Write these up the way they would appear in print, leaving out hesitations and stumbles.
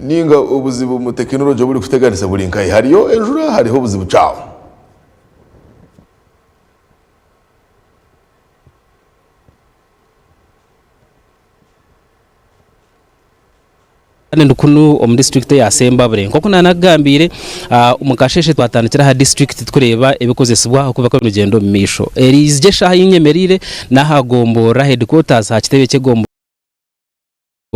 ninga ubuzibu mu technology buri kuteganisa buri nkai hariyo enjura hariho ubuzibu cawo ndukunu omu district ya Sembabure nkoko nanagambire umukasheshe twatandikira ha district tureba ebikozesebwa okuva ko rugendo misho erizje shaha y'inyemerire nahagombora headquarters ha kitebe cyegombo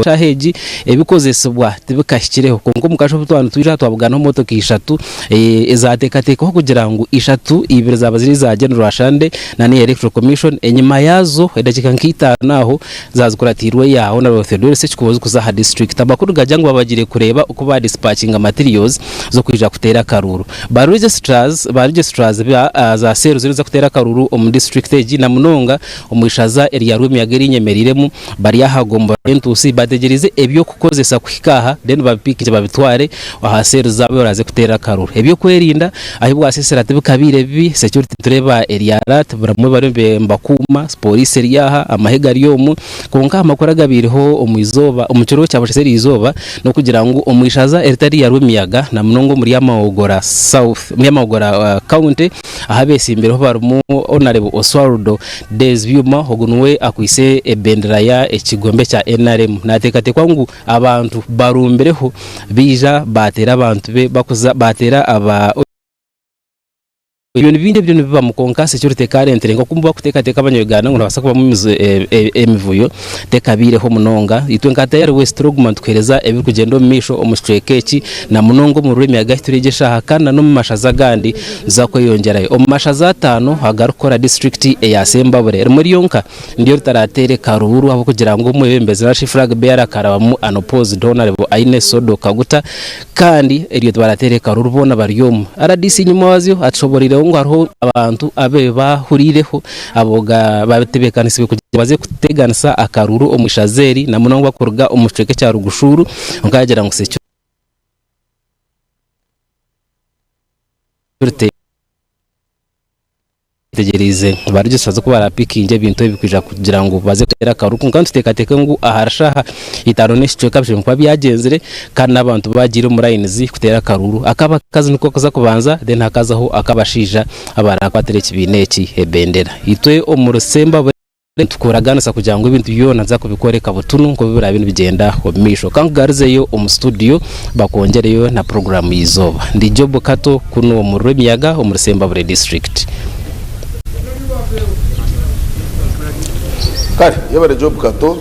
shaheji ebikozesebwa tibikashyikireho kongo mukasho butwanu twija twabugana motoka 3 ezatekateka kugira ngo 3 ibiri zaba ziri za General Shande na ni Electoral Commission enyuma yazo edakika nkita naho zazikuratirwe yaho na Theodore Sekikubozo kuza ha district abakuru gajyango babagire kureba uko ba dispatching materials zo kwija kutera karuru ba registrars za seru ziri za kutera karuru omu district eji na munonga omushaza area room yageri nyemeriremu bari yahagomba entusi bategerize ebyo kukozesa kwikaha then babipikije babitware ahaseru zabe baraze kutera karuru ebyo kwerinda ahibwa asesera tibikabire bibi security tureba area rat baramwe barembe mbakuma police riyaha amahega ryomu konka amakora gabiriho omuizoba omuciro cyabasheseri izoba no kugira ngo omwishaza eritari ya rumiyaga na munongo muri yamagora south muri yamagora county ahabese imbereho barumu honorable Oswaldo Desvyuma hogunwe akwise ebendera ya ekigombe cya NRM natekate kwangu abantu barumbereho bija batera abantu be bakuza batera aba ibintu bindi byo biba mu konka security current ngo kumba kutekateka abanyugana ngo nabasa kuba mu emivuyo tekabireho munonga itwe nkata yari West Rogman twereza ebi kugendo misho omustrekeki na munongo mu rurimi agahituregesha hakana no mu mashaza gandi zako yongerayo omashaza 5 hagarukora district ya Sembabure muri yonka ndiyo taratere karuru abo kugira ngo umwebembeze na flag bearer karabamu unopposed honorable Aine Sodo Kaguta kandi eriyo twaratere karuru bona baryomu RDC nyuma wazyo atshoborire ngo hariho abantu abe bahurireho aboga batebekanise baze kuteganisa akaruru omushazeri na munongo bakurga umuceke cya rugushuru ngagera ngo secyo tegerize barigisaza ko barapikinge bintu bikwija kugira ngo baze kutera karuku kandi tutekateka ngo aharashaha itarone cyo kabije kwa byagenzere kandi nabantu bagire mu lines kutera karuru akaba kazi niko koza kubanza then hakazaho akabashija abarakwatere kibineki ebendera itwe omurusemba tukuraganisa kugira ngo ibintu byona nza kubikoreka butunu ngo bibura ibintu bigenda omisho kandi garizeyo omu studio bakongereyo na program yizoba ndi Job Kato kuno mu Remiyaga omurusemba district kare yabare Job Kato